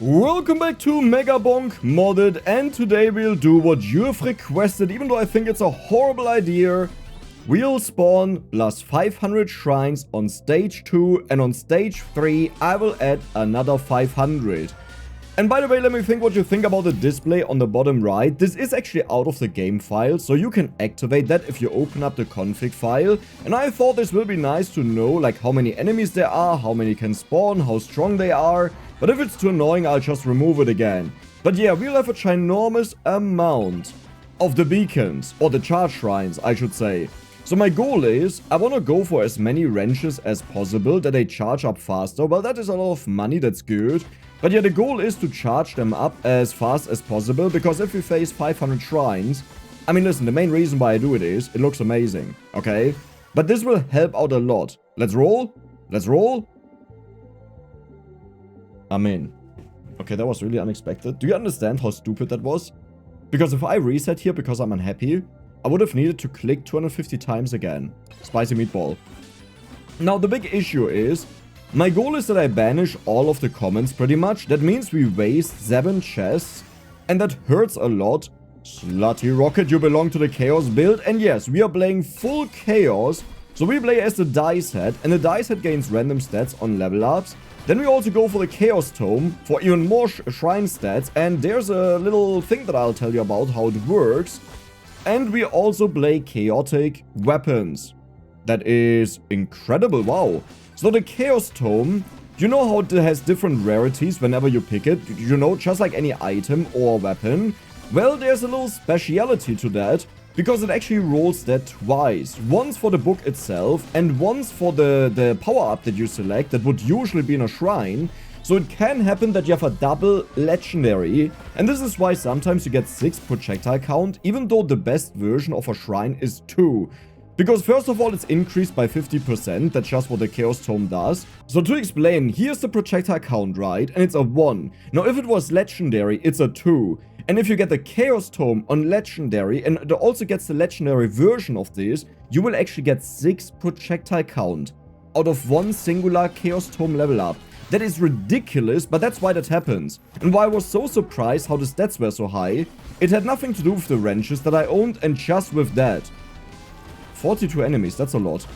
Welcome back to Megabonk Modded, and today we'll do what you've requested, even though I think it's a horrible idea. We'll spawn plus 500 shrines on stage 2, and on stage 3 I will add another 500. And by the way, let me think what you think about the display on the bottom right. This is actually out of the game file, so you can activate that if you open up the config file. And I thought this will be nice to know, like how many enemies there are, how many can spawn, how strong they are. But if it's too annoying, I'll just remove it again. But yeah, we'll have a ginormous amount of the beacons, or the charge shrines, I should say. So my goal is, I want to go for as many wrenches as possible, that they charge up faster. Well, that is a lot of money, that's good. But yeah, the goal is to charge them up as fast as possible, because if we face 500 shrines, I mean, listen, the main reason why I do it is, it looks amazing, okay? But this will help out a lot. Let's roll. Let's roll. I'm in. Okay, that was really unexpected. Do you understand how stupid that was? Because if I reset here because I'm unhappy, I would have needed to click 250 times again. Spicy meatball. Now, the big issue is, my goal is that I banish all of the commons pretty much. That means we waste 7 chests, and that hurts a lot. Slutty Rocket, you belong to the Chaos build. And yes, we are playing full Chaos. So we play as the dice head, and the dice head gains random stats on level ups. Then we also go for the Chaos Tome for even more shrine stats, and there's a little thing that I'll tell you about how it works. And we also play chaotic weapons. That is incredible, wow. So the Chaos Tome, you know how it has different rarities whenever you pick it? You know, just like any item or weapon. Well, there's a little speciality to that, because it actually rolls that twice. Once for the book itself, and once for the power-up that you select, that would usually be in a shrine. So it can happen that you have a double legendary, and this is why sometimes you get 6 projectile count, even though the best version of a shrine is 2. Because first of all, it's increased by 50%, that's just what the Chaos Tome does. So to explain, here's the projectile count, right? And it's a 1. Now if it was legendary, it's a 2. And if you get the Chaos Tome on Legendary, and it also gets the Legendary version of this, you will actually get 6 projectile count out of one singular Chaos Tome level up. That is ridiculous, but that's why that happens. And why I was so surprised how the stats were so high, it had nothing to do with the wrenches that I owned, and just with that. 42 enemies, that's a lot.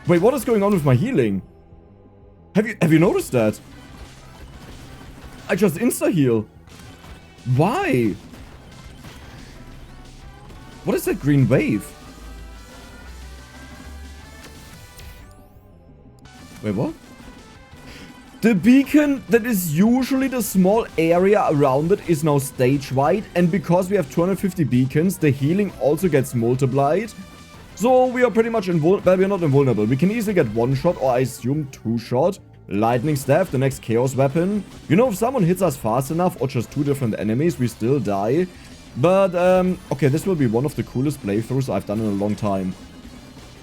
Wait, what is going on with my healing? Have you noticed that? I just insta-heal. Why? What is that green wave? Wait, what? The beacon that is usually the small area around it is now stage-wide, and because we have 250 beacons, the healing also gets multiplied. So we are pretty much invulnerable. Well, we are not invulnerable. We can easily get 1-shot, or I assume 2-shot. Lightning Staff, the next Chaos weapon. You know, if someone hits us fast enough, or just 2 different enemies, we still die. But, okay, this will be one of the coolest playthroughs I've done in a long time.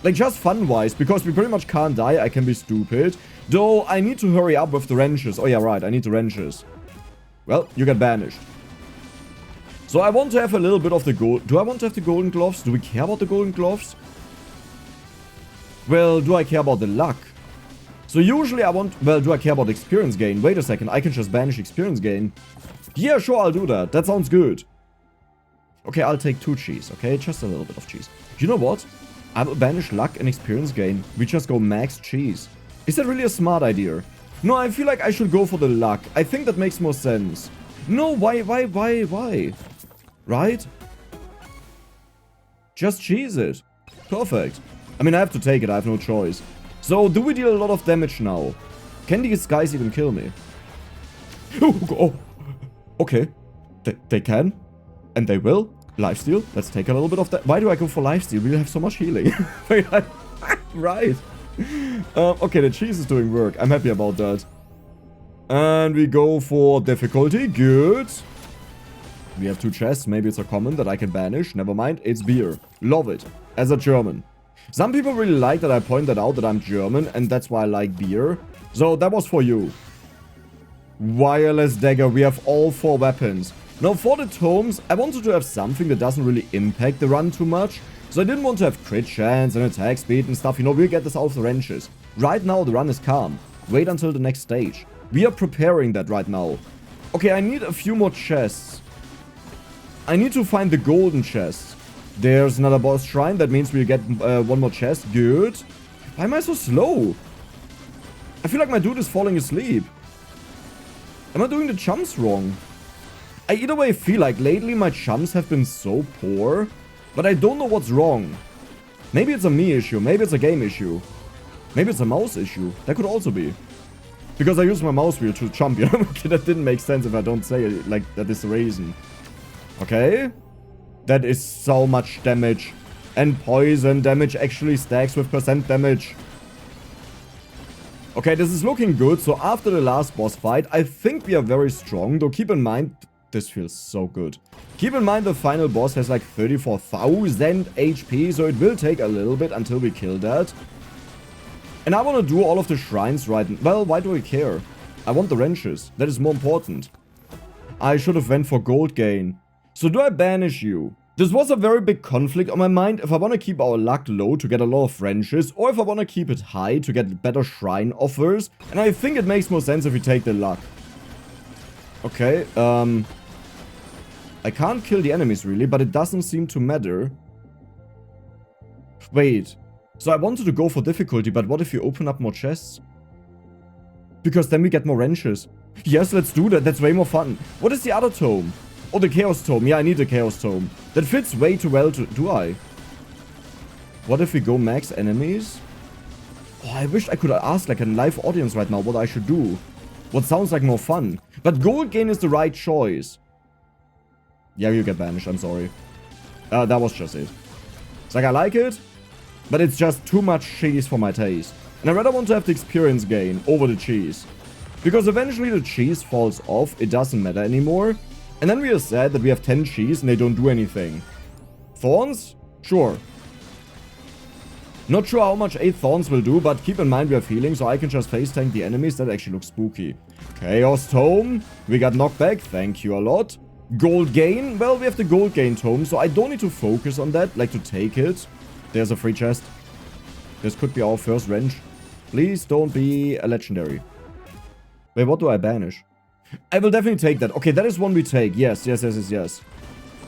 Like, just fun-wise, because we pretty much can't die, I can be stupid. Though, I need to hurry up with the wrenches. Oh yeah, right, I need the wrenches. Well, you get banished. So I want to have a little bit of the gold. Do I want to have the golden gloves? Do we care about the golden gloves? Well, do I care about the luck? So usually I want... Well, do I care about experience gain? Wait a second, I can just banish experience gain. Yeah, sure, I'll do that. That sounds good. Okay, I'll take 2 cheese, okay? Just a little bit of cheese. You know what? I will banish luck and experience gain. We just go max cheese. Is that really a smart idea? No, I feel like I should go for the luck. I think that makes more sense. No, why? Right? Just cheese it. Perfect. I mean, I have to take it. I have no choice. So, do we deal a lot of damage now? Can these guys even kill me? Oh, okay. They can. And they will. Lifesteal. Let's take a little bit of that. Why do I go for lifesteal? We have so much healing. Wait, right. Okay, the cheese is doing work. I'm happy about that. And we go for difficulty. Good. We have 2 chests. Maybe it's a common that I can banish. Never mind. It's beer. Love it. As a German. Some people really like that I pointed out that I'm German, and that's why I like beer. So, that was for you. Wireless dagger. We have all 4 weapons. Now, for the tomes, I wanted to have something that doesn't really impact the run too much. So, I didn't want to have crit chance and attack speed and stuff. You know, we'll get this out of the wrenches. Right now, the run is calm. Wait until the next stage. We are preparing that right now. Okay, I need a few more chests. I need to find the golden chest. There's another boss shrine. That means we'll get one more chest. Good. Why am I so slow? I feel like my dude is falling asleep. Am I doing the jumps wrong? I either way feel like lately my jumps have been so poor, but I don't know what's wrong. Maybe it's a me issue. Maybe it's a game issue. Maybe it's a mouse issue. That could also be. Because I use my mouse wheel to jump, you know? Okay, that didn't make sense if I don't say it like that is the reason. Okay. That is so much damage. And poison damage actually stacks with percent damage. Okay, this is looking good. So after the last boss fight, I think we are very strong. Though keep in mind, this feels so good. Keep in mind the final boss has like 34,000 HP. So it will take a little bit until we kill that. And I want to do all of the shrines right now. Well, why do I care? I want the wrenches. That is more important. I should have went for gold gain. So do I banish you? This was a very big conflict on my mind if I want to keep our luck low to get a lot of wrenches, or if I want to keep it high to get better shrine offers. And I think it makes more sense if we take the luck. Okay, I can't kill the enemies really, but it doesn't seem to matter. Wait. So I wanted to go for difficulty, but what if you open up more chests? Because then we get more wrenches. Yes, let's do that. That's way more fun. What is the other tome? Oh, the Chaos Tome. Yeah, I need the Chaos Tome. That fits way too well to... Do I? What if we go max enemies? Oh, I wish I could ask like a live audience right now what I should do. What sounds like more fun. But gold gain is the right choice. Yeah, you get banished. I'm sorry. That was just it. It's like I like it. But it's just too much cheese for my taste. And I rather want to have the experience gain over the cheese. Because eventually the cheese falls off, it doesn't matter anymore. And then we are sad that we have 10 cheese and they don't do anything. Thorns? Sure. Not sure how much 8 thorns will do, but keep in mind we have healing, so I can just face tank the enemies. That actually looks spooky. Chaos Tome. We got knockback. Thank you a lot. Gold gain. Well, we have the gold gain tome, so I don't need to focus on that, like to take it. There's a free chest. This could be our first wrench. Please don't be a legendary. Wait, what do I banish? I will definitely take that. Okay, that is one we take. Yes.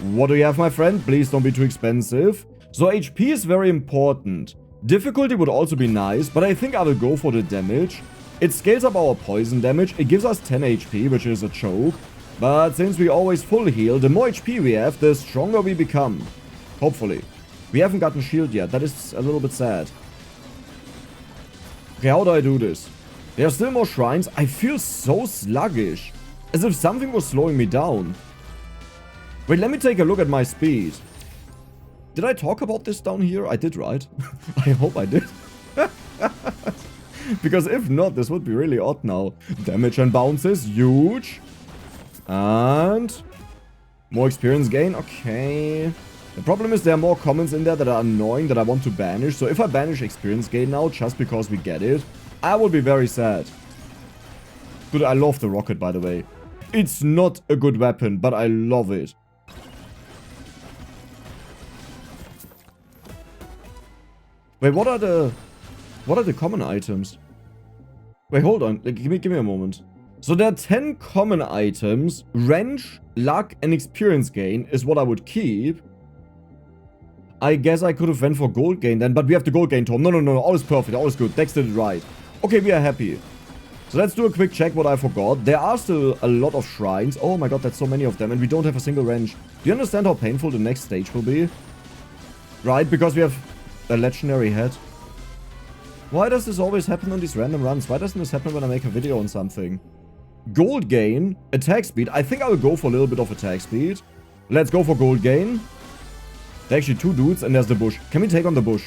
What do you have, my friend? Please don't be too expensive. So HP is very important. Difficulty would also be nice, but I think I will go for the damage. It scales up our poison damage. It gives us 10 HP, which is a choke. But since we always full heal, the more HP we have, the stronger we become. Hopefully. We haven't gotten shield yet. That is a little bit sad. Okay, how do I do this? There are still more shrines. I feel so sluggish. As if something was slowing me down. Wait, let me take a look at my speed. Did I talk about this down here? I did, right? I hope I did. Because if not, this would be really odd now. Damage and bounces, huge. And more experience gain, okay. The problem is there are more comments in there that are annoying that I want to banish. So if I banish experience gain now just because we get it, I will be very sad. Dude, I love the rocket, by the way. It's not a good weapon, but I love it. Wait, what are the common items? Wait, hold on. Give me a moment. So there are 10 common items. Wrench, luck, and experience gain is what I would keep. I guess I could have went for gold gain then, but we have the gold gain tome. No. All is perfect. All is good. Dex did it right. Okay, we are happy. So let's do a quick check what I forgot. There are still a lot of shrines. Oh my god, that's so many of them. And we don't have a single wrench. Do you understand how painful the next stage will be? Right, because we have a legendary head. Why does this always happen on these random runs? Why doesn't this happen when I make a video on something? Gold gain, attack speed. I think I will go for a little bit of attack speed. Let's go for gold gain. There are actually 2 dudes and there's the bush. Can we take on the bush?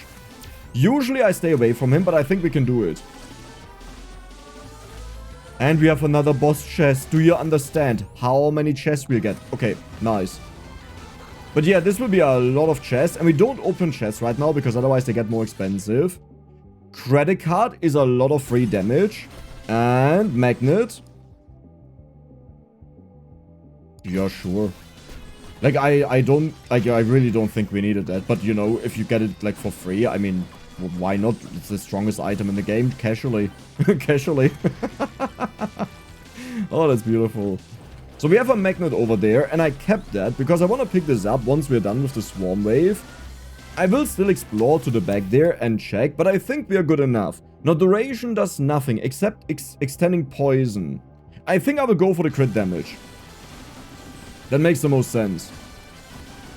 Usually I stay away from him, but I think we can do it. And we have another boss chest. Do you understand how many chests we'll get? Okay, nice. But yeah, this will be a lot of chests. And we don't open chests right now because otherwise they get more expensive. Credit card is a lot of free damage. And magnet. Yeah, sure. Like, I really don't think we needed that. But, you know, if you get it, like, for free, I mean, why not? It's the strongest item in the game, casually. Casually. Oh, that's beautiful. So we have a magnet over there, and I kept that because I want to pick this up once we're done with the swarm wave. I will still explore to the back there and check, but I think we are good enough. Now, duration does nothing except extending poison. I think I will go for the crit damage. That makes the most sense.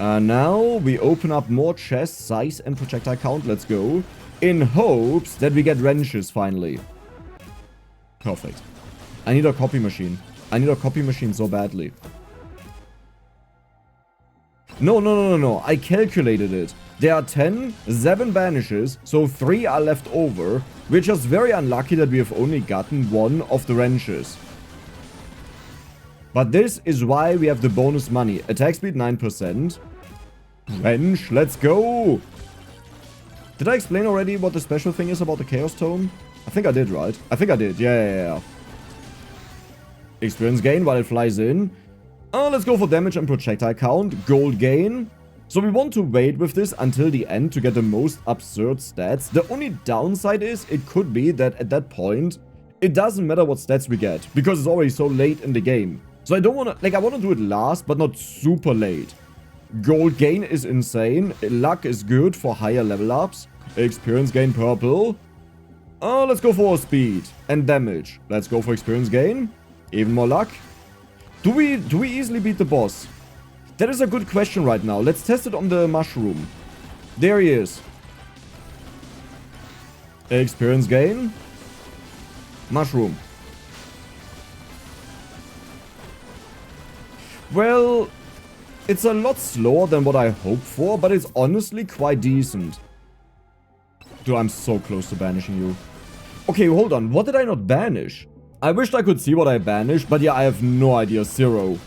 Now we open up more chest size and projectile count. Let's go. In hopes that we get wrenches finally. Perfect. I need a copy machine. I need a copy machine so badly. No. I calculated it. There are 10, 7 banishes, so 3 are left over. We're just very unlucky that we have only gotten 1 of the wrenches. But this is why we have the bonus money. Attack speed 9%. Wrench, let's go! Did I explain already what the special thing is about the Chaos Tome? I think I did, right? I think I did. Yeah. Experience gain while it flies in. Let's go for damage and projectile count. Gold gain. So we want to wait with this until the end to get the most absurd stats. The only downside is it could be that at that point, it doesn't matter what stats we get, because it's already so late in the game. So I don't want to, I want to do it last, but not super late. Gold gain is insane. Luck is good for higher level ups. Experience gain purple. Let's go for speed and damage. Let's go for experience gain. Even more luck. Do we easily beat the boss? That is a good question right now. Let's test it on the mushroom. There he is. Experience gain. Mushroom. Well, it's a lot slower than what I hoped for, but it's honestly quite decent. Dude, I'm so close to banishing you. Okay, hold on. What did I not banish? I wished I could see what I banished, but yeah, I have no idea. 0.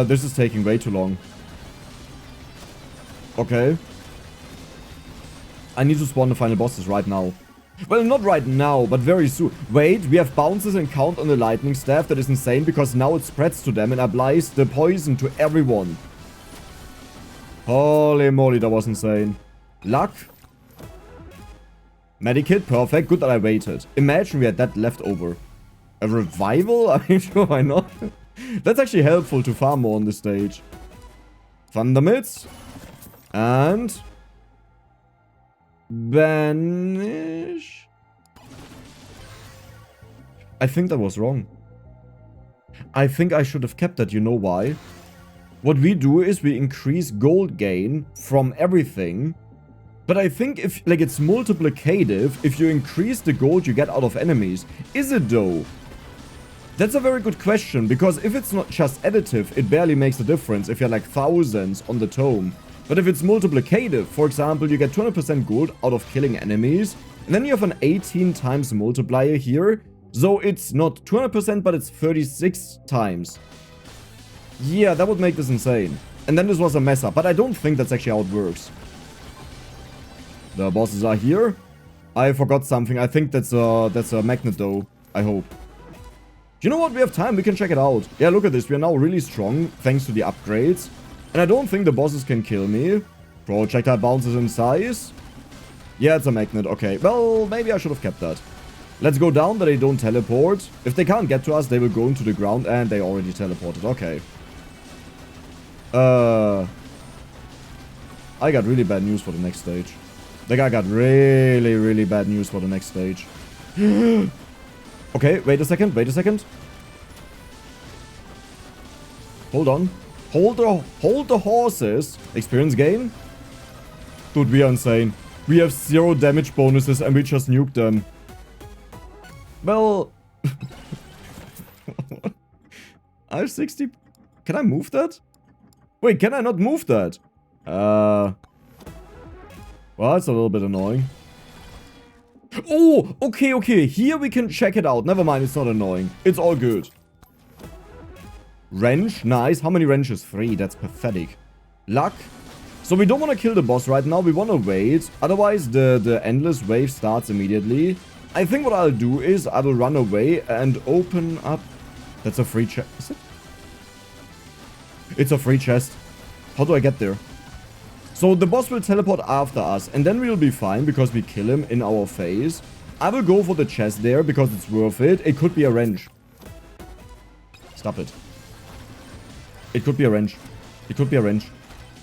This is taking way too long. Okay. I need to spawn the final bosses right now. Well, not right now, but very soon. Wait, we have bounces and count on the lightning staff. That is insane, because now it spreads to them and applies the poison to everyone. Holy moly, that was insane. Luck. Medikit, perfect. Good that I waited. Imagine we had that left over. A revival? I mean, sure, why not? That's actually helpful to farm more on this stage. Thundermits. And... banish. I think that was wrong. I think I should have kept that. You know why? What we do is we increase gold gain from everything. But I think if, like, it's multiplicative if you increase the gold you get out of enemies. Is it though? That's a very good question, because if it's not just additive, it barely makes a difference if you have like thousands on the tome. But if it's multiplicative, for example, you get 200% gold out of killing enemies, and then you have an 18 times multiplier here, so it's not 200%, but it's 36 times. Yeah, that would make this insane. And then this was a mess up, but I don't think that's actually how it works. The bosses are here. I forgot something. I think that's a magnet though. I hope. You know what? We have time. We can check it out. Yeah, look at this. We are now really strong thanks to the upgrades. And I don't think the bosses can kill me. Projectile bounces in size. Yeah, it's a magnet. Okay. Well, maybe I should have kept that. Let's go down that they don't teleport. If they can't get to us, they will go into the ground. And they already teleported. Okay. I got really bad news for the next stage. Like, I got really, really bad news for the next stage. Okay, wait a second. Wait a second. Hold on. Hold the horses. Experience gain? Dude, we are insane. We have 0 damage bonuses and we just nuked them. Well... I have 60... Can I move that? Wait, can I not move that? Well, that's a little bit annoying. Oh, okay. Here we can check it out. Never mind, it's not annoying. It's all good. Wrench, nice. How many wrenches? 3, that's pathetic. Luck. So we don't want to kill the boss right now. We want to wait. Otherwise, the endless wave starts immediately. I think what I'll do is I will run away and open up... That's a free chest. Is it? It's a free chest. How do I get there? So the boss will teleport after us, and then we'll be fine because we kill him in our phase. I will go for the chest there because it's worth it. It could be a wrench. Stop it. It could be a wrench. It could be a wrench.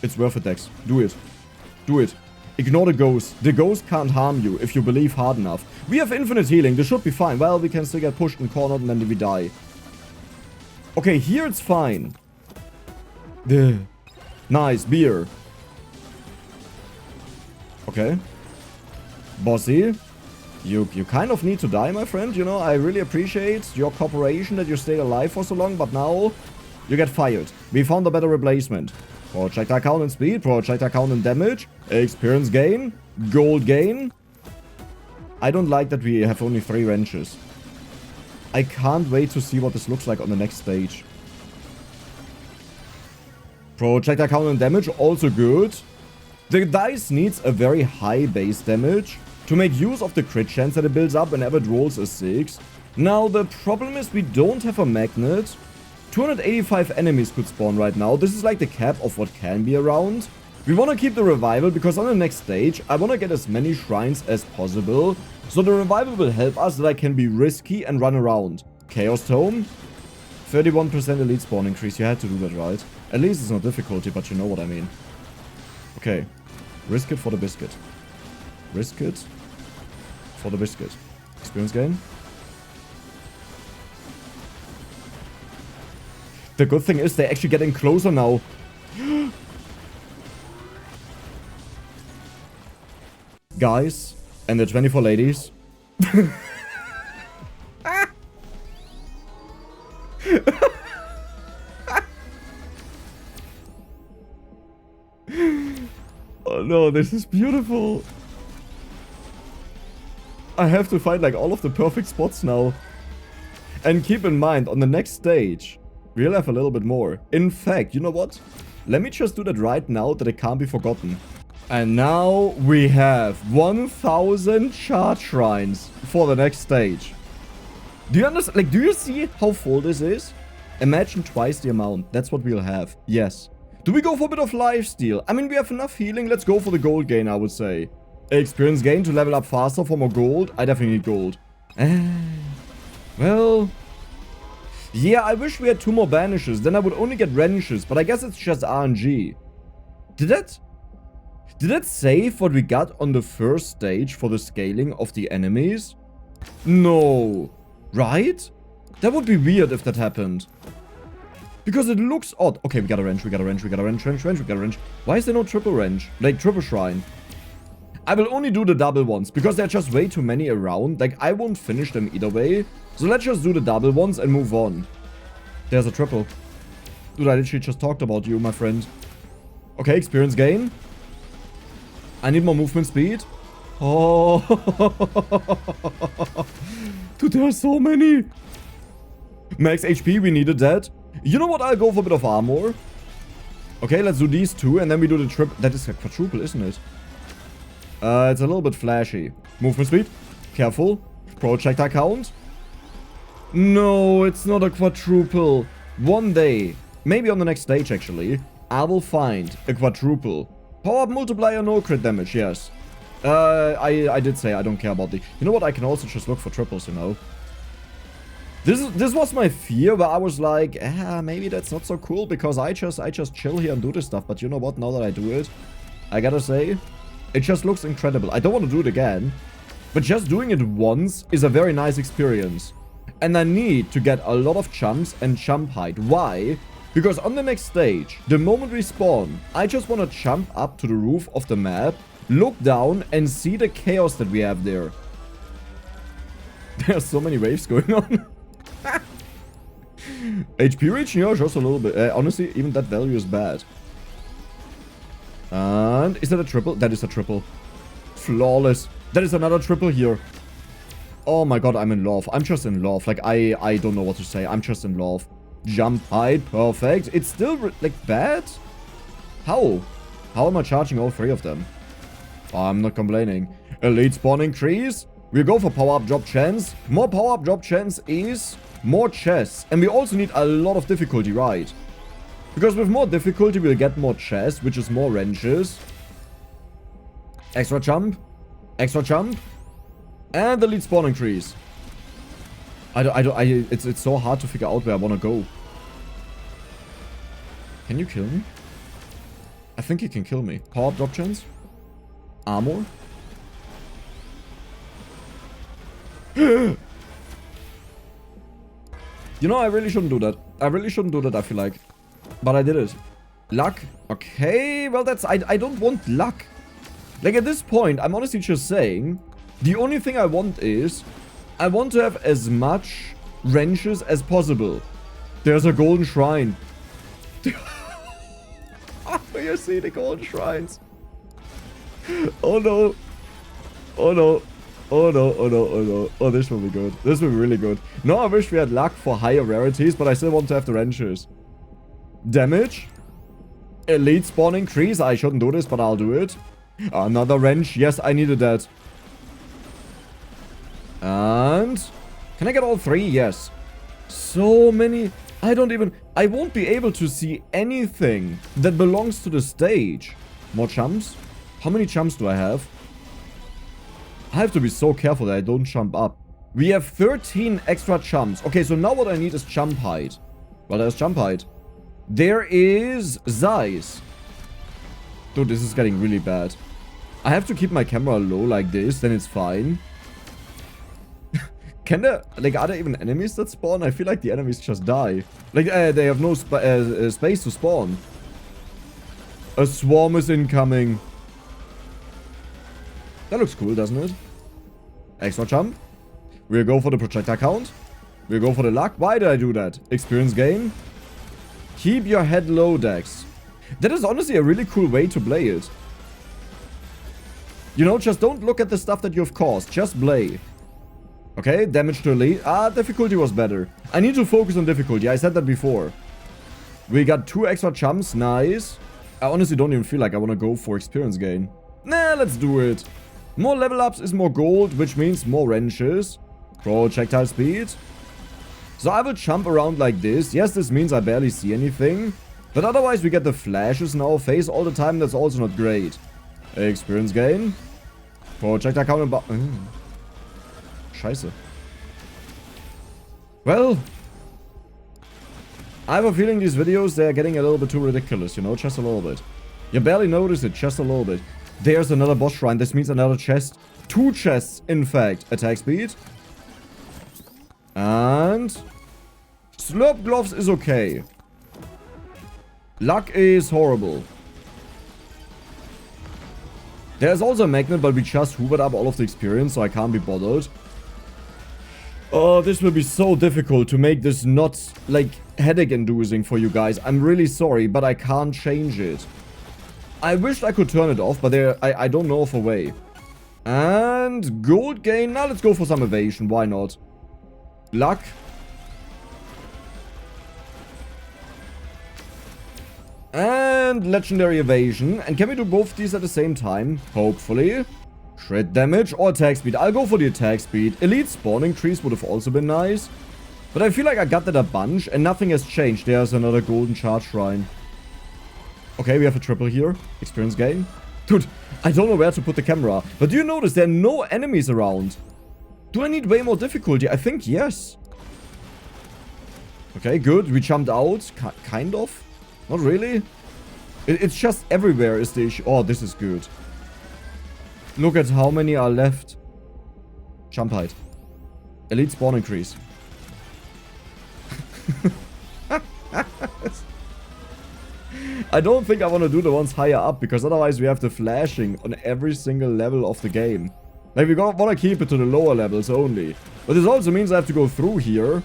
It's worth it, Dex. Do it. Do it. Ignore the ghost. The ghost can't harm you if you believe hard enough. We have infinite healing. This should be fine. Well, we can still get pushed and cornered and then we die. Okay, here it's fine. Nice. Beer. Okay. Bossy. You kind of need to die, my friend. You know, I really appreciate your cooperation that you stayed alive for so long, but now you get fired. We found a better replacement. Projectile count and speed, projectile count and damage, experience gain, gold gain. I don't like that we have only 3 wrenches. I can't wait to see what this looks like on the next stage. Projectile count and damage, also good. The dice needs a very high base damage to make use of the crit chance that it builds up whenever it rolls a 6. Now, the problem is we don't have a magnet. 285 enemies could spawn right now. This is like the cap of what can be around. We want to keep the revival because on the next stage, I want to get as many shrines as possible. So the revival will help us that I can be risky and run around. Chaos Tome. 31% elite spawn increase. You had to do that, right? At least it's not difficulty, but you know what I mean. Okay. Risk it for the biscuit. Risk it for the biscuit. Experience gain. The good thing is they're actually getting closer now. Guys, and the 24 ladies. Oh no, this is beautiful. I have to find like all of the perfect spots now. And keep in mind, on the next stage, we'll have a little bit more. In fact, you know what? Let me just do that right now that it can't be forgotten. And now we have 1000 charge shrines for the next stage. Do you understand? Like, do you see how full this is? Imagine twice the amount. That's what we'll have. Yes. Do we go for a bit of lifesteal? I mean, we have enough healing. Let's go for the gold gain, I would say. Experience gain to level up faster for more gold. I definitely need gold. Well... yeah, I wish we had 2 more banishes. Then I would only get wrenches. But I guess it's just RNG. Did that save what we got on the first stage for the scaling of the enemies? No. Right? That would be weird if that happened. Because it looks odd. Okay, we got a wrench, we got a wrench, we got a wrench, we got a wrench. Why is there no triple wrench? Like, triple shrine. I will only do the double ones, because there are just way too many around. Like, I won't finish them either way. So let's just do the double ones and move on. There's a triple. Dude, I literally just talked about you, my friend. Okay, experience gain. I need more movement speed. Oh. Dude, there are so many. Max HP, we needed that. You know what? I'll go for a bit of armor. Okay, let's do these 2, and then we do the triple. That is a quadruple, isn't it? It's a little bit flashy. Movement speed. Careful. Projectile count. No, it's not a quadruple. One day, maybe on the next stage actually, I will find a quadruple. Power up multiplier, no crit damage, yes. I did say I don't care about the... you know what, I can also just look for triples, you know. This was my fear, where I was like, maybe that's not so cool, because I just chill here and do this stuff. But you know what, now that I do it, I gotta say, it just looks incredible. I don't want to do it again, but just doing it once is a very nice experience. And I need to get a lot of jumps and jump height. Why? Because on the next stage, the moment we spawn, I just want to jump up to the roof of the map, look down and see the chaos that we have there. There are so many waves going on. HP reach? Yeah, just a little bit. Honestly, even that value is bad. And is that a triple? That is a triple. Flawless. That is another triple here. Oh my god, I'm in love. I'm just in love. Like, I don't know what to say. I'm just in love. Jump height, perfect. It's still, like, bad? How? How am I charging all 3 of them? I'm not complaining. Elite spawn increase. We go for power-up drop chance. More power-up drop chance is more chests. And we also need a lot of difficulty, right? Because with more difficulty, we'll get more chests, which is more wrenches. Extra jump. Extra jump. And the lead spawn increase. It's so hard to figure out where I want to go. Can you kill me? I think he can kill me. Power up drop chance? Armor? You know, I really shouldn't do that. I really shouldn't do that, I feel like. But I did it. Luck? Okay, well that's... I don't want luck. Like, at this point, I'm honestly just saying... The only thing I want is... I want to have as much wrenches as possible. There's a golden shrine. You see the golden shrines. Oh no. Oh no. Oh no, oh no, oh no. Oh, this will be good. This will be really good. No, I wish we had luck for higher rarities, but I still want to have the wrenches. Damage. Elite spawn increase. I shouldn't do this, but I'll do it. Another wrench. Yes, I needed that. And... Can I get all three? Yes. So many... I won't be able to see anything that belongs to the stage. More chumps? How many chumps do I have? I have to be so careful that I don't jump up. We have 13 extra chumps. Okay, so now what I need is jump height. Well, there's jump height. There is Zeiss. Dude, this is getting really bad. I have to keep my camera low like this, then it's fine. Can there... Like, are there even enemies that spawn? I feel like the enemies just die. Like, they have no space to spawn. A swarm is incoming. That looks cool, doesn't it? Extra jump. We'll go for the projectile count. We'll go for the luck. Why did I do that? Experience gain. Keep your head low, Dex. That is honestly a really cool way to play it. You know, just don't look at the stuff that you've caused. Just play. Okay, damage to elite. Difficulty was better. I need to focus on difficulty. I said that before. We got 2 extra chumps. Nice. I honestly don't even feel like I want to go for experience gain. Nah, let's do it. More level ups is more gold, which means more wrenches. Projectile speed. So I will jump around like this. Yes, this means I barely see anything. But otherwise we get the flashes in our face all the time. That's also not great. Experience gain. Projectile count and Scheiße. Well, I have a feeling these videos, they're getting a little bit too ridiculous, you know, just a little bit. You barely notice it, just a little bit. There's another boss shrine. This means another chest. 2 chests, in fact. Attack speed. And... Slurp gloves is okay. Luck is horrible. There's also a magnet, but we just hoovered up all of the experience, so I can't be bothered. Oh, this will be so difficult to make this not, like, headache-inducing for you guys. I'm really sorry, but I can't change it. I wished I could turn it off, but I don't know of a way. And gold gain. Now let's go for some evasion. Why not? Luck. And legendary evasion. And can we do both these at the same time? Hopefully. Crit damage or attack speed. I'll go for the attack speed. Elite spawn increase would have also been nice. But I feel like I got that a bunch and nothing has changed. There's another golden charge shrine. Okay, we have a triple here. Experience gain. Dude, I don't know where to put the camera. But do you notice there are no enemies around? Do I need way more difficulty? I think yes. Okay, good. We jumped out. Kind of. Not really. It's just everywhere is the issue. Oh, this is good. Look at how many are left. Jump height. Elite spawn increase. I don't think I want to do the ones higher up, because otherwise we have the flashing on every single level of the game. Like, we want to keep it to the lower levels only. But this also means I have to go through here.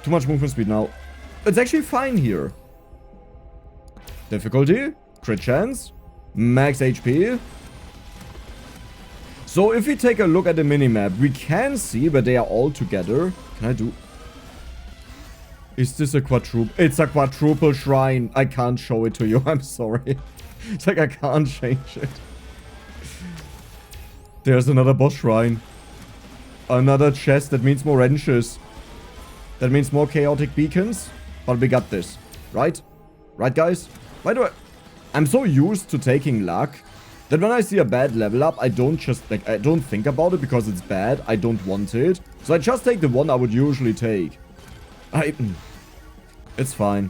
Too much movement speed now. It's actually fine here. Difficulty. Crit chance. Max HP. So if we take a look at the minimap, we can see where they are all together. Can I do... Is this a quadruple? It's a quadruple shrine. I can't show it to you. I'm sorry. It's like I can't change it. There's another boss shrine. Another chest. That means more wrenches. That means more chaotic beacons. But we got this. Right? Right, guys? Why do I... I'm so used to taking luck that when I see a bad level up, I don't just... Like, I don't think about it because it's bad. I don't want it. So I just take the one I would usually take. It's fine.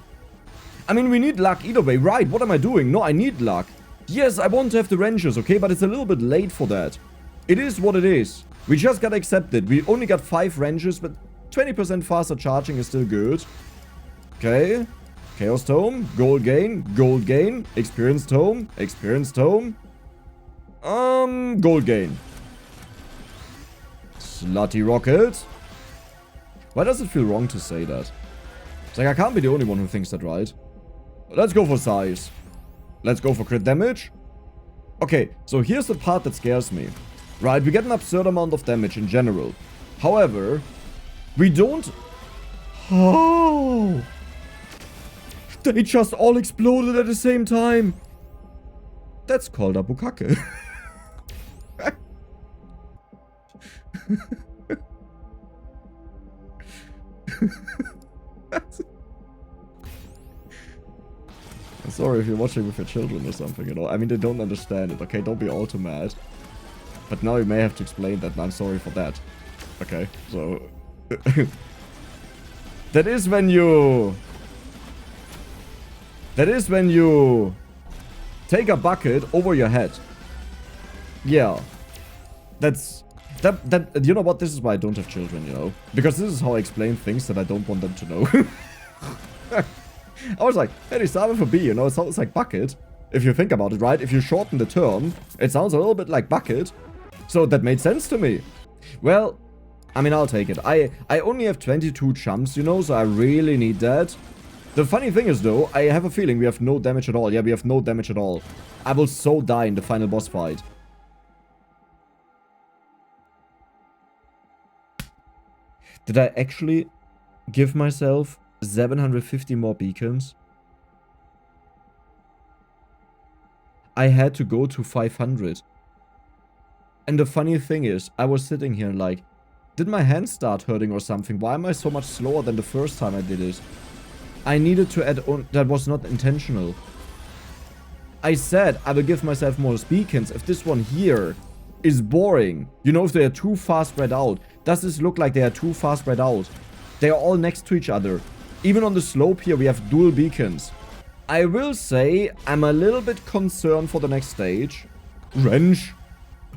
I mean, we need luck either way. Right, what am I doing? No, I need luck. Yes, I want to have the wrenches, okay? But it's a little bit late for that. It is what it is. We just gotta accept it. We only got 5 wrenches, but 20% faster charging is still good. Okay. Chaos Tome. Gold gain. Gold gain. Experience Tome. Experience Tome. Gold gain. Slutty Rocket. Why does it feel wrong to say that? It's like I can't be the only one who thinks that, right? Let's go for size. Let's go for crit damage. Okay, so here's the part that scares me. Right, we get an absurd amount of damage in general. However, we don't... Oh! They just all exploded at the same time. That's called a Bukake. I'm sorry if you're watching with your children or something, you know. I mean, they don't understand it, okay? Don't be all too mad. But now you may have to explain that, and I'm sorry for that. Okay, so... That is when you take a bucket over your head. Yeah. That's... That you know what? This is why I don't have children, you know? Because this is how I explain things that I don't want them to know. I was like, hey, they start with a B, you know? It sounds like bucket. If you think about it, right? If you shorten the term, it sounds a little bit like bucket. So that made sense to me. Well, I mean, I'll take it. I only have 22 chumps, you know? So I really need that. The funny thing is, though, I have a feeling we have no damage at all. Yeah, we have no damage at all. I will so die in the final boss fight. Did I actually give myself 750 more beacons? I had to go to 500. And the funny thing is, I was sitting here like, did my hand start hurting or something? Why am I so much slower than the first time I did it? I needed to add on. That was not intentional. I said I will give myself more beacons if this one here is boring. You know, if they are too far spread out. Does this look like they are too far spread out? They are all next to each other. Even on the slope here, we have dual beacons. I will say I'm a little bit concerned for the next stage. Wrench.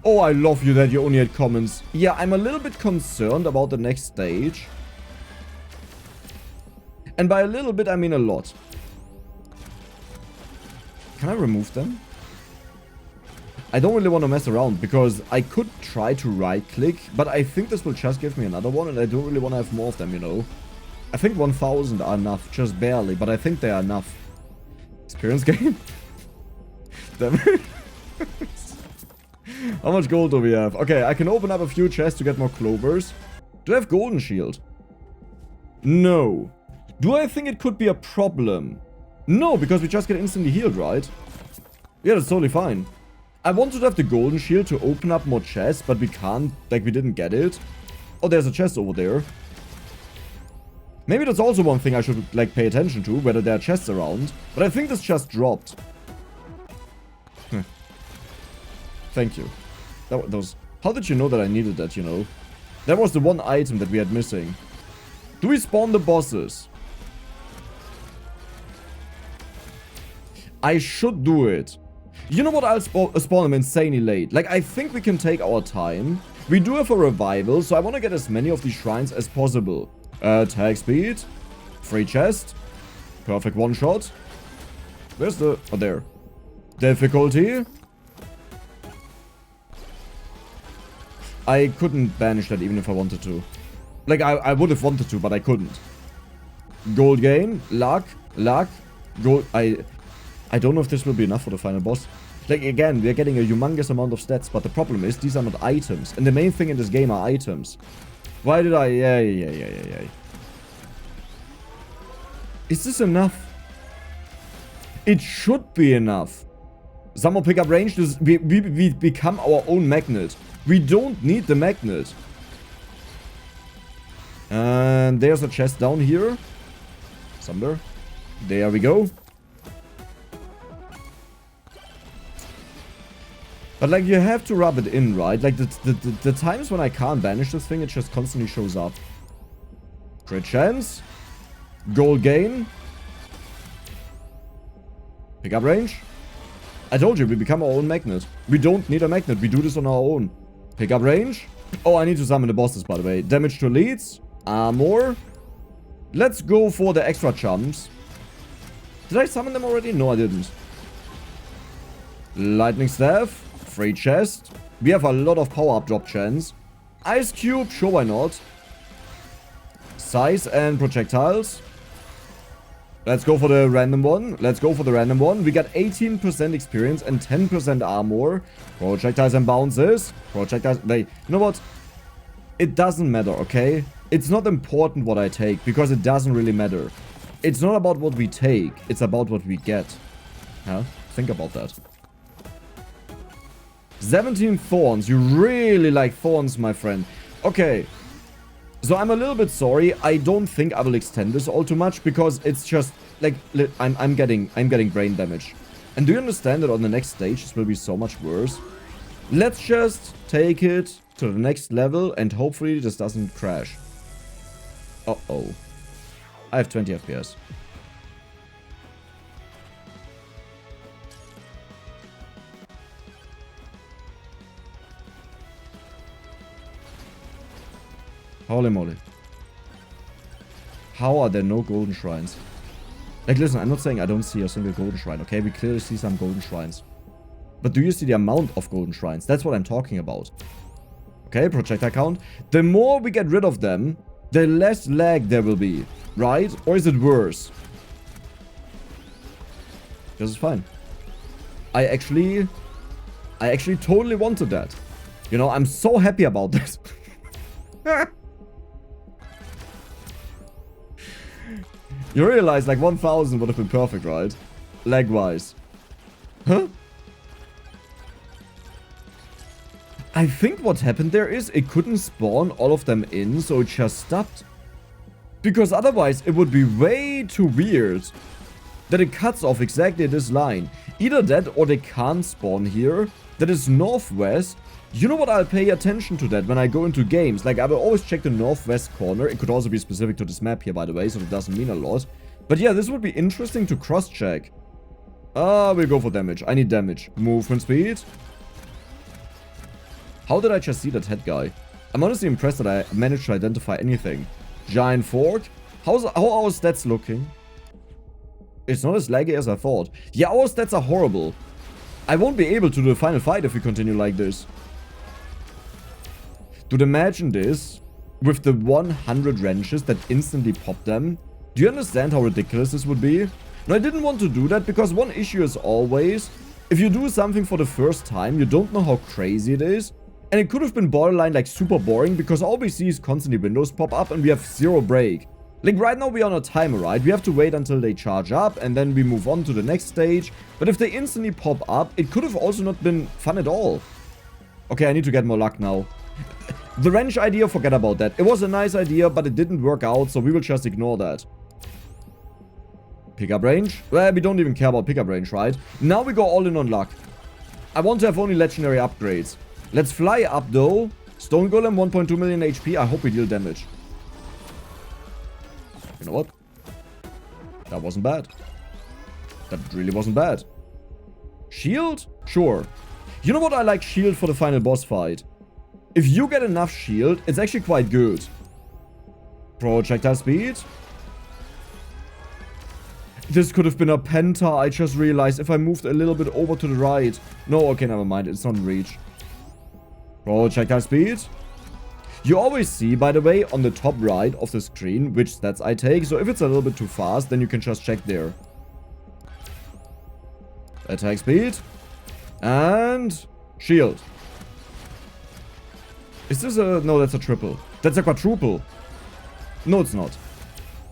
Oh, I love you that you only had comments. Yeah, I'm a little bit concerned about the next stage. And by a little bit, I mean a lot. Can I remove them? I don't really want to mess around because I could try to right click, but I think this will just give me another one and I don't really want to have more of them, you know. I think 1000 are enough, just barely, but I think they are enough. Experience gain? Damn it. How much gold do we have? Okay, I can open up a few chests to get more clovers. Do I have golden shield? No. Do I think it could be a problem? No, because we just get instantly healed, right? Yeah, that's totally fine. I wanted to have the golden shield to open up more chests, but we can't. Like, we didn't get it. Oh, there's a chest over there. Maybe that's also one thing I should, like, pay attention to, whether there are chests around. But I think this just dropped. Thank you. That was... How did you know that I needed that, you know? That was the one item that we had missing. Do we spawn the bosses? I should do it. You know what? I'll spawn them insanely late. Like, I think we can take our time. We do have a revival, so I want to get as many of these shrines as possible. Attack speed. Free chest. Perfect one-shot. Where's the... Oh, there. Difficulty. I couldn't banish that even if I wanted to. Like, I would have wanted to, but I couldn't. Gold gain. Luck. Luck. Gold... I don't know if this will be enough for the final boss. Like, again, we're getting a humongous amount of stats, but the problem is these are not items. And the main thing in this game are items. Why did I... Yeah. Is this enough? It should be enough. Some more pickup range. We become our own magnet. We don't need the magnet. And there's a chest down here. Somewhere. There we go. But, like, you have to rub it in, right? Like, the times when I can't banish this thing, it just constantly shows up. Crit chance. Gold gain. Pickup range. I told you, we become our own magnet. We don't need a magnet. We do this on our own. Pickup range. Oh, I need to summon the bosses, by the way. Damage to elites. Armor. Let's go for the extra chumps. Did I summon them already? No, I didn't. Lightning staff. Free chest. We have a lot of power-up drop chance. Ice cube. Sure, why not? Size and projectiles. Let's go for the random one. Let's go for the random one. We got 18% experience and 10% armor. Projectiles and bounces. Projectiles. You know what? It doesn't matter, okay? It's not important what I take because it doesn't really matter. It's not about what we take. It's about what we get. Huh? Think about that. 17 thorns. You really like thorns, my friend. Okay. So I'm a little bit sorry. I don't think I will extend this all too much because it's just like I'm getting brain damage. And do you understand that on the next stage this will be so much worse? Let's just take it to the next level and hopefully this doesn't crash. Uh-oh. I have 20 FPS. Holy moly. How are there no golden shrines? Like, listen, I'm not saying I don't see a single golden shrine, okay? We clearly see some golden shrines. But do you see the amount of golden shrines? That's what I'm talking about. Okay, projectile count. The more we get rid of them, the less lag there will be, right? Or is it worse? This is fine. I actually totally wanted that. You know, I'm so happy about this. You realize, like, 1000 would have been perfect, right? Lag-wise. Huh? I think what happened there is it couldn't spawn all of them in, so it just stopped. Because otherwise, it would be way too weird that it cuts off exactly this line. Either that or they can't spawn here. That is northwest. You know what? I'll pay attention to that when I go into games. Like, I will always check the northwest corner. It could also be specific to this map here, by the way, so it doesn't mean a lot. But yeah, this would be interesting to cross-check. We'll go for damage. I need damage. Movement speed. How did I just see that head guy? I'm honestly impressed that I managed to identify anything. Giant fork. How are our stats looking? It's not as laggy as I thought. Yeah, our stats are horrible. I won't be able to do the final fight if we continue like this. Dude, imagine this with the 100 wrenches that instantly pop them. Do you understand how ridiculous this would be? No, I didn't want to do that because one issue is always, if you do something for the first time, you don't know how crazy it is. And it could have been borderline like super boring because all we see is constantly windows pop up and we have zero break. Like right now we are on a timer, right? We have to wait until they charge up and then we move on to the next stage. But if they instantly pop up, it could have also not been fun at all. Okay, I need to get more luck now. The wrench idea, forget about that. It was a nice idea, but it didn't work out, so we will just ignore that. Pickup range? Well, we don't even care about pickup range, right? Now we go all in on luck. I want to have only legendary upgrades. Let's fly up, though. Stone Golem, 1.2 million HP. I hope we deal damage. You know what? That wasn't bad. That really wasn't bad. Shield? Sure. You know what? I like shield for the final boss fight. If you get enough shield, it's actually quite good. Projectile speed. This could have been a penta. I just realized if I moved a little bit over to the right. No, okay, never mind. It's not in reach. Projectile speed. You always see, by the way, on the top right of the screen, which stats I take. So if it's a little bit too fast, then you can just check there. Attack speed. And shield. Is this a... No, that's a triple. That's a quadruple. No, it's not.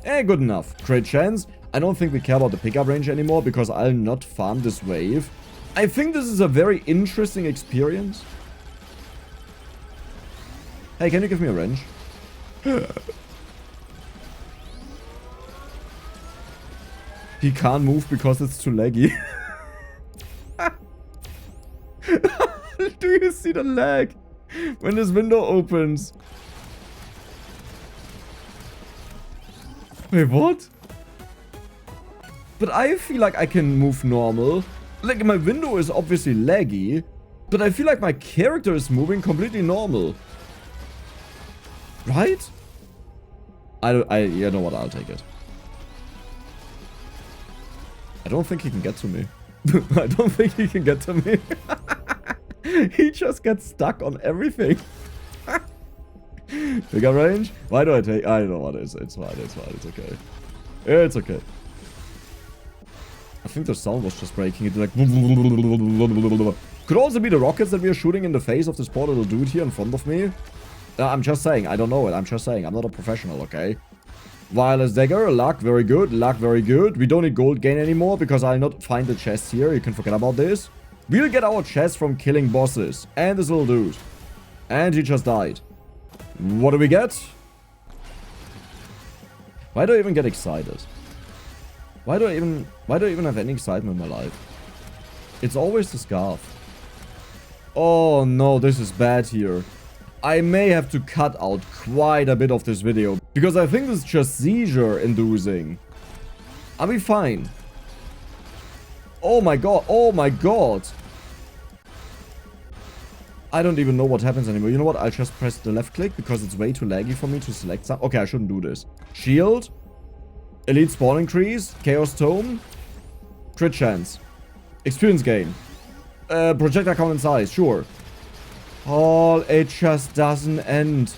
Good enough. Crit chance. I don't think we care about the pickup range anymore because I'll not farm this wave. I think this is a very interesting experience. Hey, can you give me a wrench? He can't move because it's too laggy. Do you see the lag? When this window opens. Wait, what? But I feel like I can move normal. Like, my window is obviously laggy, but I feel like my character is moving completely normal. Right? You know what, I'll take it. I don't think he can get to me. I don't think he can get to me. He just gets stuck on everything. Bigger range? Why do I take... I know what it is. It's fine, it's fine, it's okay. It's okay. I think the sound was just breaking. It like... Could also be the rockets that we are shooting in the face of this poor little dude here in front of me. I'm just saying. I don't know it. I'm just saying. I'm not a professional, okay? Wireless dagger. Luck. Very good. Luck. Very good. We don't need gold gain anymore because I'll not find the chest here. You can forget about this. We'll get our chest from killing bosses. And this little dude. And he just died. What do we get? Why do I even get excited? Why do I even have any excitement in my life? It's always the scarf. Oh no, this is bad here. I may have to cut out quite a bit of this video because I think this is just seizure inducing. I'll be fine. Oh my god, oh my god. I don't even know what happens anymore. You know what? I'll just press the left click because it's way too laggy for me to select some. Okay, I shouldn't do this. Shield. Elite spawn increase. Chaos tome. Crit chance. Experience gain. Projectile count and size. Sure. Oh, it just doesn't end.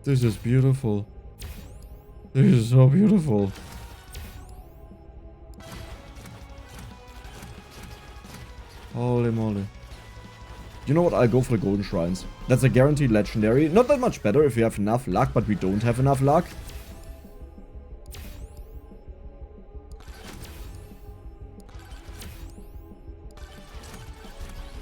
This is beautiful. This is so beautiful. Holy moly. You know what? I'll go for the golden shrines. That's a guaranteed legendary. Not that much better if we have enough luck, but we don't have enough luck.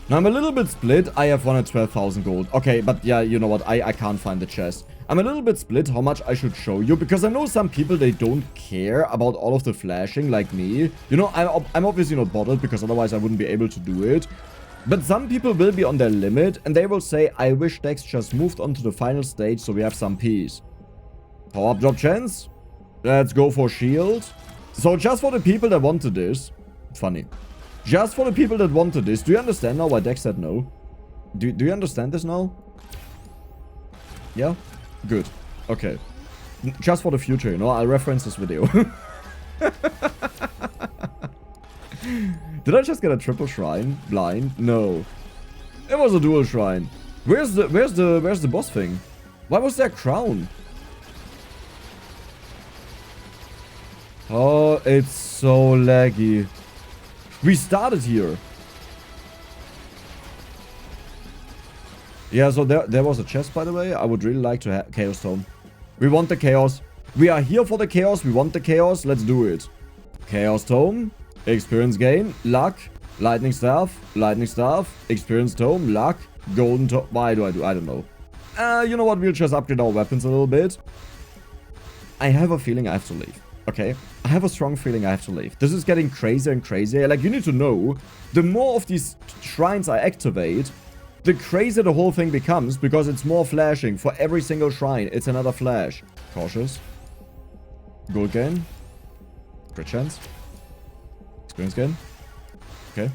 Now I'm a little bit split. I have 112,000 gold. Okay, but yeah, you know what? I can't find the chest. I'm a little bit split how much I should show you because I know some people, they don't care about all of the flashing like me. You know, I'm obviously not bothered because otherwise I wouldn't be able to do it. But some people will be on their limit and they will say, I wish Dex just moved on to the final stage so we have some peace. Power up drop chance. Let's go for shield. So just for the people that wanted this. Funny. Just for the people that wanted this. Do you understand now why Dex said no? Do you understand this now? Yeah? Good. Okay. Just for the future, you know, I'll reference this video. Did I just get a triple shrine? Blind? No. It was a dual shrine. Where's the boss thing? Why was there a crown? Oh, it's so laggy. We started here. Yeah, so there was a chest, by the way. I would really like to have Chaos Tome. We want the chaos. We are here for the chaos. We want the chaos. Let's do it. Chaos Tome. Experience gain. Luck. Lightning Staff. Lightning Staff. Experience Tome. Luck. Golden Tome. Why do I do? I don't know. You know what? We'll just upgrade our weapons a little bit. I have a feeling I have to leave. Okay? I have a strong feeling I have to leave. This is getting crazier and crazier. Like, you need to know, the more of these shrines I activate, the crazier the whole thing becomes, because it's more flashing. For every single shrine, it's another flash. Cautious. Gold gain. Crit chance. Experience gain. Okay.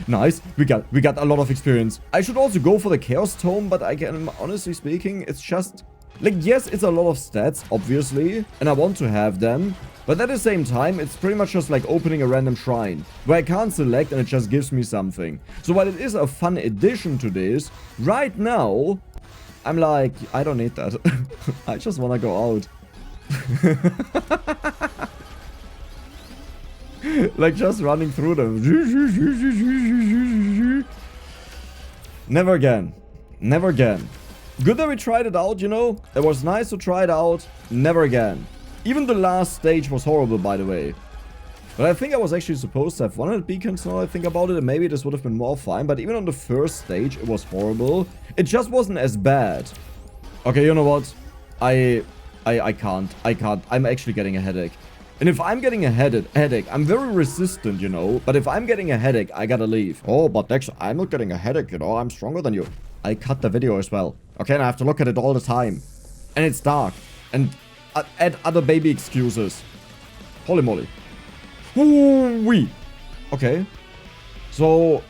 Nice. We got a lot of experience. I should also go for the Chaos Tome, but I can, honestly speaking, it's just... Like, yes, it's a lot of stats, obviously, and I want to have them. But at the same time, it's pretty much just like opening a random shrine, where I can't select and it just gives me something. So while it is a fun addition to this, right now, I'm like, I don't need that. I just want to go out. Like, just running through them. Never again. Never again. Good that we tried it out, you know? It was nice to try it out. Never again. Even the last stage was horrible, by the way. But I think I was actually supposed to have 100 beacons now I think about it, and maybe this would have been more fine. But even on the first stage, it was horrible. It just wasn't as bad. Okay, you know what? I can't. I'm actually getting a headache. And if I'm getting a headache, I'm very resistant, you know? But if I'm getting a headache, I gotta leave. Oh, but Dex, I'm not getting a headache, you know? I'm stronger than you. I cut the video as well. Okay, and I have to look at it all the time. And it's dark. And add other baby excuses. Holy moly. Woo-wee. Okay. So,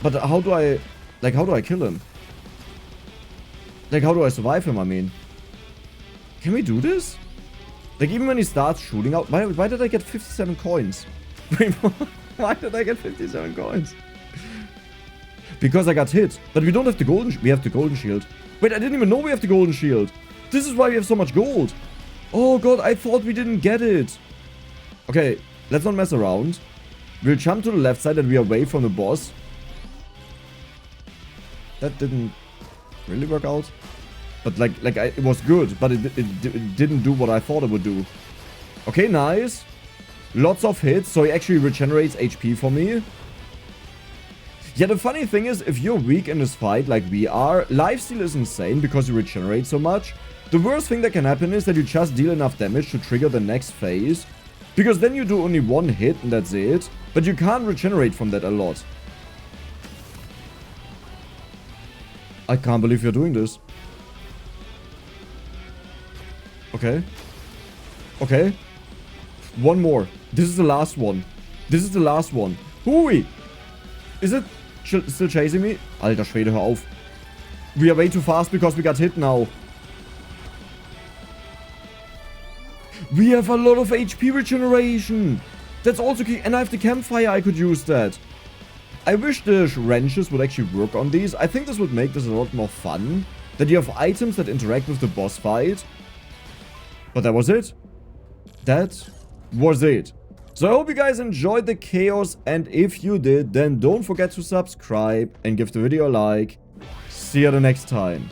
but how do I, like, how do I kill him? Like, how do I survive him, I mean? Can we do this? Like, even when he starts shooting out, why did I get 57 coins? Why did I get 57 coins? Because I got hit. But we don't have the golden, we have the golden shield. Wait, I didn't even know we have the golden shield. This is why we have so much gold. Oh god, I thought we didn't get it. Okay, let's not mess around. We'll jump to the left side and we are away from the boss. That didn't really work out. But it was good, but it didn't do what I thought it would do. Okay, nice. Lots of hits, so he actually regenerates HP for me. Yeah, the funny thing is, if you're weak in this fight like we are, lifesteal is insane because you regenerate so much. The worst thing that can happen is that you just deal enough damage to trigger the next phase. Because then you do only one hit and that's it. But you can't regenerate from that a lot. I can't believe you're doing this. Okay. Okay. One more. This is the last one. This is the last one. Hui! Is it still chasing me? Alter Schwede, hör auf. We are way too fast because we got hit now. We have a lot of HP regeneration. That's also key. And I have the campfire. I could use that. I wish the wrenches would actually work on these. I think this would make this a lot more fun. That you have items that interact with the boss fight. But that was it. That was it. So I hope you guys enjoyed the chaos. And if you did, then don't forget to subscribe and give the video a like. See you the next time.